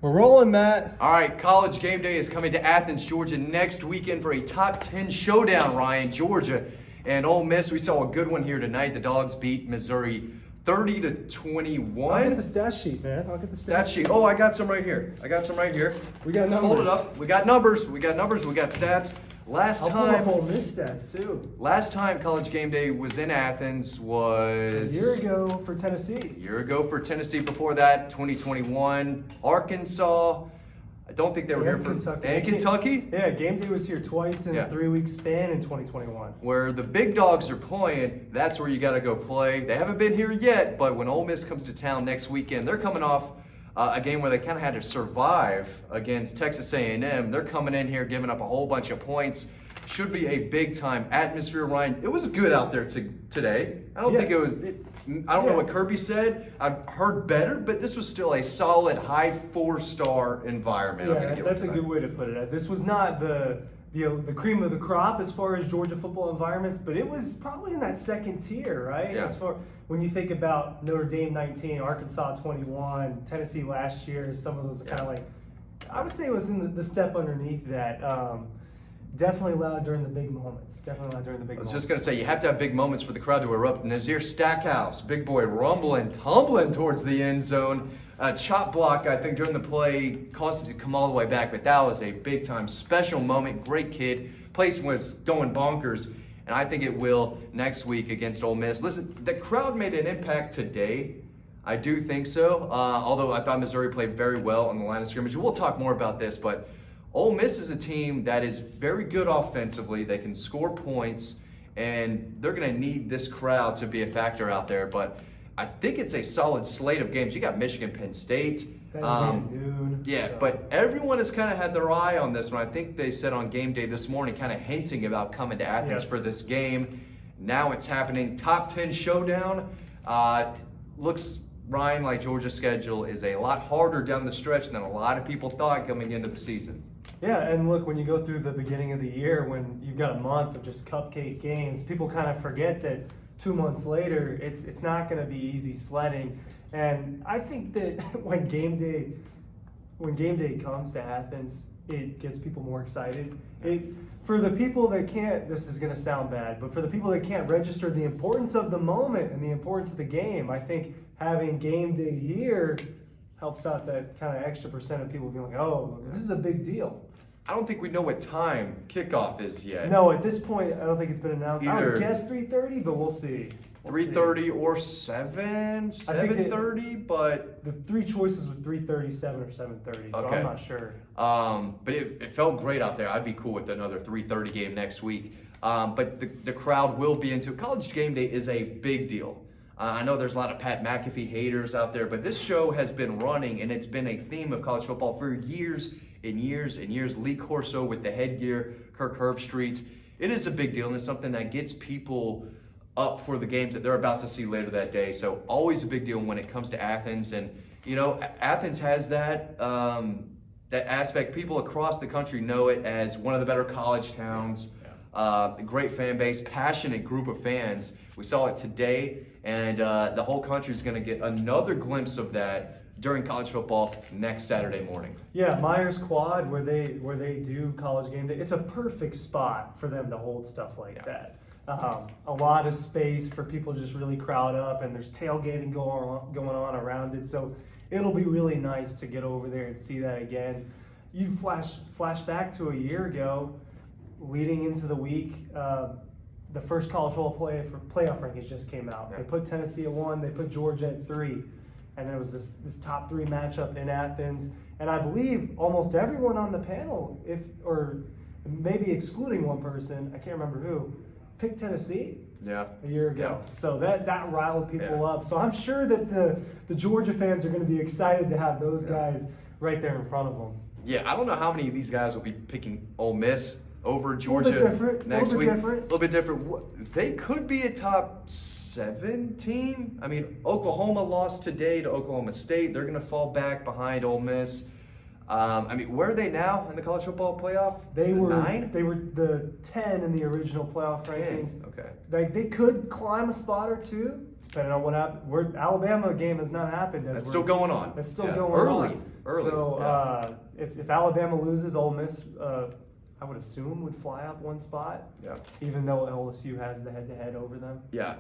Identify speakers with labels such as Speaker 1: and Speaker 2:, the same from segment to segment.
Speaker 1: We're rolling, Matt.
Speaker 2: All right, College Game Day is coming to Athens, Georgia next weekend for a top 10 showdown, Ryan. Georgia and Ole Miss. We saw a good one here tonight. The Dogs beat Missouri 30-21.
Speaker 1: I'll get the stat sheet, man. I'll get the
Speaker 2: Stat sheet. Oh, I got some right here.
Speaker 1: We got numbers.
Speaker 2: Fold it up. We got numbers. We got stats.
Speaker 1: I'll pull up Ole Miss stats, too.
Speaker 2: Last time College Game Day was in Athens was...
Speaker 1: A year ago for Tennessee.
Speaker 2: Before that, 2021. Arkansas. I don't think they were here for...
Speaker 1: Kentucky.
Speaker 2: And Kentucky?
Speaker 1: Yeah, Game Day was here twice in a 3-week span in 2021.
Speaker 2: Where the big dogs are playing, that's where you got to go play. They haven't been here yet, but when Ole Miss comes to town next weekend, they're coming off a game where they kind of had to survive against Texas A&M. They're coming in here giving up a whole bunch of points. Should be a big-time atmosphere, Ryan. It was good out there today. I don't think it was... I don't know what Kirby said. I've heard better, but this was still a solid high 4-star environment.
Speaker 1: Yeah, that's a good way to put it. This was not the cream of the crop as far as Georgia football environments, but it was probably in that second tier, right?
Speaker 2: Yeah.
Speaker 1: As far when you think about Notre Dame 19, Arkansas 21, Tennessee last year, some of those are kind of like, I would say it was in the step underneath that. Definitely loud during the big moments. I was
Speaker 2: just going to say, you have to have big moments for the crowd to erupt. Nazir Stackhouse, big boy, rumbling, tumbling towards the end zone. Chop block, I think, during the play caused it to come all the way back, but that was a big-time special moment. Great kid. Place was going bonkers, and I think it will next week against Ole Miss. Listen, the crowd made an impact today. I do think so, although I thought Missouri played very well on the line of scrimmage. We'll talk more about this, but Ole Miss is a team that is very good offensively. They can score points, and they're going to need this crowd to be a factor out there. But I think it's a solid slate of games. You got Michigan, Penn State.
Speaker 1: Noon.
Speaker 2: Yeah, but everyone has kind of had their eye on this one. I think they said on Game Day this morning, kind of hinting about coming to Athens for this game. Now it's happening. Top 10 showdown. Looks, Ryan, like Georgia's schedule is a lot harder down the stretch than a lot of people thought coming into the season.
Speaker 1: Yeah, and look, when you go through the beginning of the year, when you've got a month of just cupcake games, people kind of forget that 2 months later, it's not going to be easy sledding. And I think that when game day comes to Athens, it gets people more excited. For the people that can't, this is going to sound bad, but for the people that can't register the importance of the moment and the importance of the game, I think having game day here helps out that kind of extra percent of people being like, oh, this is a big deal.
Speaker 2: I don't think we know what time kickoff is yet.
Speaker 1: No, at this point, I don't think it's been announced. I would guess 3:30, but we'll see.
Speaker 2: 3:30 or 7:30, but
Speaker 1: the three choices were 3:30, 7, or 7:30, so I'm not sure.
Speaker 2: But it felt great out there. I'd be cool with another 3:30 game next week. But the crowd will be into it. College Game Day is a big deal. I know there's a lot of Pat McAfee haters out there, but this show has been running, and it's been a theme of college football for years and years and years. Lee Corso with the headgear, Kirk Herbstreit. It is a big deal, and it's something that gets people up for the games that they're about to see later that day. So always a big deal when it comes to Athens. And, you know, Athens has that aspect. People across the country know it as one of the better college towns. A great fan base, passionate group of fans. We saw it today, and the whole country is going to get another glimpse of that during college football next Saturday morning.
Speaker 1: Yeah, Myers Quad, where they do College Game Day, it's a perfect spot for them to hold stuff like that. A lot of space for people to just really crowd up, and there's tailgating going on around it. So it'll be really nice to get over there and see that again. You flash back to a year ago, leading into the week. The first college football playoff rankings just came out. They put Tennessee at 1, they put Georgia at 3, and there was this top 3 matchup in Athens. And I believe almost everyone on the panel, or maybe excluding one person, I can't remember who, picked Tennessee a year ago. So that riled people up. So I'm sure that the Georgia fans are going to be excited to have those guys right there in front of them.
Speaker 2: Yeah, I don't know how many of these guys will be picking Ole Miss over Georgia
Speaker 1: next week. A
Speaker 2: little bit different. They could be a top 7 team. I mean, Oklahoma lost today to Oklahoma State. They're going to fall back behind Ole Miss. I mean, where are they now in the college football playoff?
Speaker 1: They were
Speaker 2: 9?
Speaker 1: They were the 10 in the original playoff rankings.
Speaker 2: Okay.
Speaker 1: They could climb a spot or two, depending on what happened. Alabama game has not happened.
Speaker 2: That's still going on.
Speaker 1: It's still going
Speaker 2: early.
Speaker 1: on.
Speaker 2: early.
Speaker 1: So
Speaker 2: Yeah.
Speaker 1: if Alabama loses, Ole Miss, I would assume would fly up one spot.
Speaker 2: Yeah.
Speaker 1: Even though LSU has the head-to-head over them.
Speaker 2: Yeah,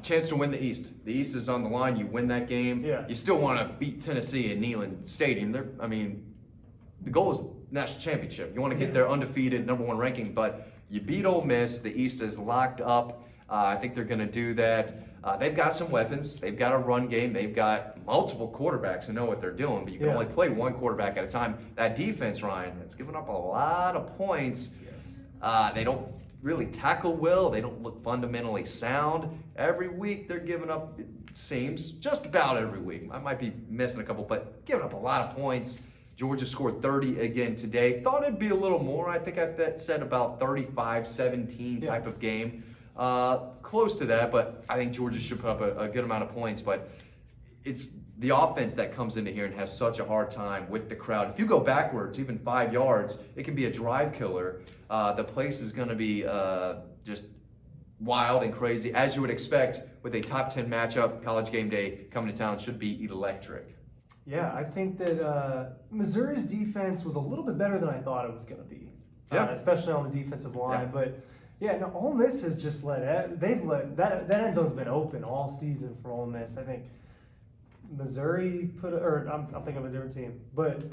Speaker 2: chance to win the East. The East is on the line. You win that game.
Speaker 1: Yeah.
Speaker 2: You still want to beat Tennessee in Neyland Stadium. The goal is national championship. You want to get their undefeated #1 ranking, but you beat Ole Miss. The East is locked up. I think they're going to do that. They've got some weapons. They've got a run game. They've got multiple quarterbacks who know what they're doing, but you can only play one quarterback at a time. That defense, Ryan, it's given up a lot of points.
Speaker 1: Yes.
Speaker 2: They don't really tackle well. They don't look fundamentally sound. Every week they're giving up, it seems, just about every week. I might be missing a couple, but giving up a lot of points. Georgia scored 30 again today. Thought it'd be a little more. I think I said about 35-17 type of game. Close to that, but I think Georgia should put up a good amount of points. But it's the offense that comes into here and has such a hard time with the crowd. If you go backwards, even 5 yards, it can be a drive killer. The place is going to be just wild and crazy, as you would expect with a top 10 matchup. College game day coming to town should be electric.
Speaker 1: Yeah, I think that Missouri's defense was a little bit better than I thought it was going to be, especially on the defensive line.
Speaker 2: Yeah.
Speaker 1: But yeah, no, Ole Miss has just they've let that end zone's been open all season for Ole Miss. I think Missouri I'm thinking of a different team, but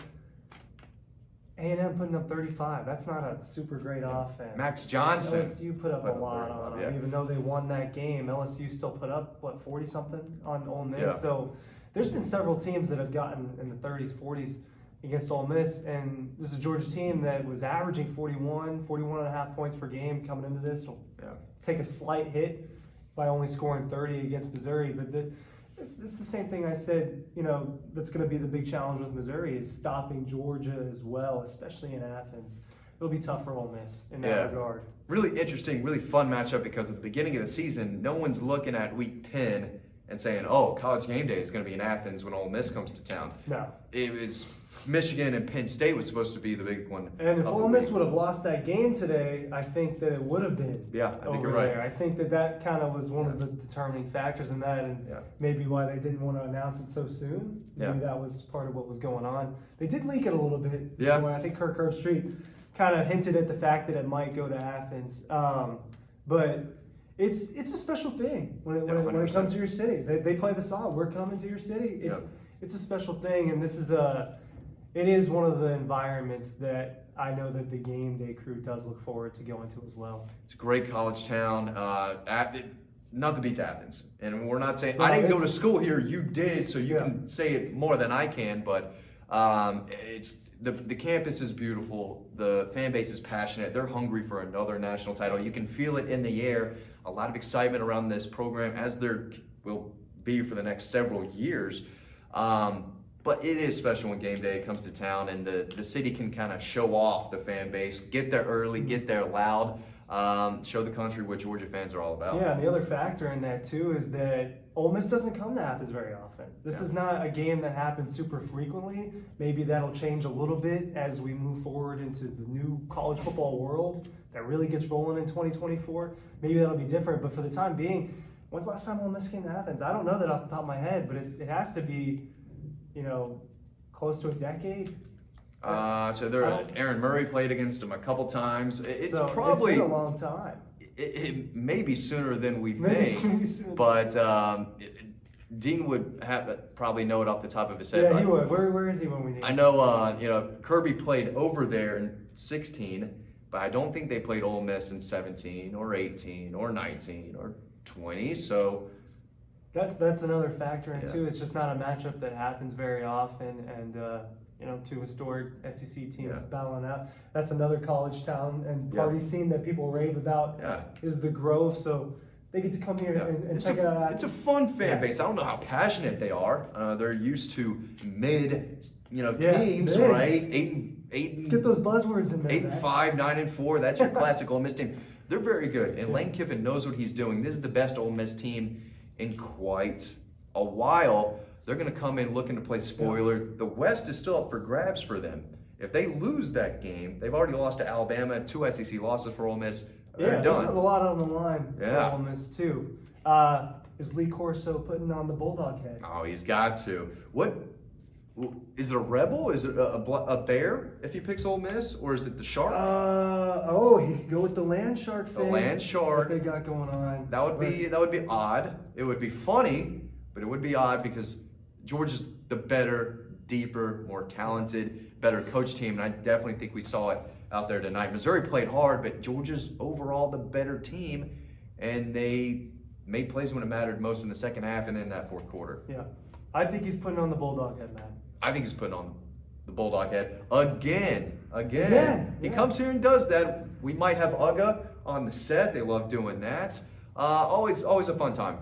Speaker 1: A&M putting up 35. That's not a super great offense.
Speaker 2: Max Johnson.
Speaker 1: LSU put up a lot on them. Even though they won that game, LSU still put up, 40-something on Ole Miss.
Speaker 2: Yeah.
Speaker 1: So there's been several teams that have gotten in the 30s, 40s against Ole Miss. And this is a Georgia team that was averaging 41 and a half points per game coming into this. It'll take a slight hit by only scoring 30 against Missouri. But it's the same thing I said, that's going to be the big challenge with Missouri is stopping Georgia as well, especially in Athens. It'll be tough for Ole Miss in that regard.
Speaker 2: Really interesting, really fun matchup because at the beginning of the season, no one's looking at week 10 and saying, oh, College game day is going to be in Athens when Ole Miss comes to town.
Speaker 1: No.
Speaker 2: It was Michigan and Penn State was supposed to be the big one.
Speaker 1: And if Ole Miss would have lost that game today, I think that it would have been
Speaker 2: I think you're right.
Speaker 1: there. I think that kind of was one of the determining factors in that, and maybe why they didn't want to announce it so soon. Maybe that was part of what was going on. They did leak it a little bit. I think Kirk Herbstreit kind of hinted at the fact that it might go to Athens. But it's a special thing when it comes to your city. They play the song, "We're coming to your city." It's a special thing, and this is it is one of the environments that I know that the game day crew does look forward to going to as well.
Speaker 2: It's a great college town. Nothing beats Athens. And we're not saying, I didn't go to school here, you did, so you can say it more than I can, but it's the campus is beautiful. The fan base is passionate. They're hungry for another national title. You can feel it in the air. A lot of excitement around this program, as there will be for the next several years. But it is special when game day comes to town and the city can kind of show off the fan base, get there early, get there loud, show the country what Georgia fans are all about.
Speaker 1: Yeah, and the other factor in that too is that Ole Miss doesn't come to Athens very often. This is not a game that happens super frequently. Maybe that'll change a little bit as we move forward into the new college football world that really gets rolling in 2024. Maybe that'll be different, but for the time being, when's the last time Ole Miss came to Athens? I don't know that off the top of my head, but it has to be close to a decade.
Speaker 2: So Aaron Murray played against him a couple times. It's
Speaker 1: been a long time.
Speaker 2: It may be sooner than we think, but Dean would probably know it off the top of his head.
Speaker 1: Yeah, he would. Where is he when we need him?
Speaker 2: I know, Kirby played over there in 16, but I don't think they played Ole Miss in 17 or 18 or 19 or 20. So
Speaker 1: that's another factor in too. It's just not a matchup that happens very often, and two historic SEC teams battling out. That's another college town and party scene that people rave about is the Grove. So they get to come here and check it out.
Speaker 2: It's a fun fan base. I don't know how passionate they are. They're used to mid, teams, right? Eight.
Speaker 1: Let's get those buzzwords in there.
Speaker 2: 8-5, 9-4. That's your classic Ole Miss team. They're very good, and Lane Kiffin knows what he's doing. This is the best Ole Miss team in quite a while. They're going to come in looking to play spoiler. The West is still up for grabs for them. If they lose that game, they've already lost to Alabama, 2 SEC losses for Ole Miss.
Speaker 1: There's a lot on the line for Ole Miss
Speaker 2: Is it a Rebel? Is it a Bear if he picks Ole Miss, or is it the Shark?
Speaker 1: He could go with the land shark
Speaker 2: The
Speaker 1: thing.
Speaker 2: land shark.
Speaker 1: What they got going on.
Speaker 2: That would be odd. It would be funny, but it would be odd because Georgia's the better, deeper, more talented, better coach team, and I definitely think we saw it out there tonight. Missouri played hard, but Georgia's overall the better team, and they made plays when it mattered most in the second half and in that fourth quarter.
Speaker 1: Yeah. I think he's putting on the Bulldog head, man.
Speaker 2: I think he's putting on the Bulldog head again. He
Speaker 1: Yeah.
Speaker 2: comes here and does that. We might have UGA on the set. They love doing that. Always a fun time.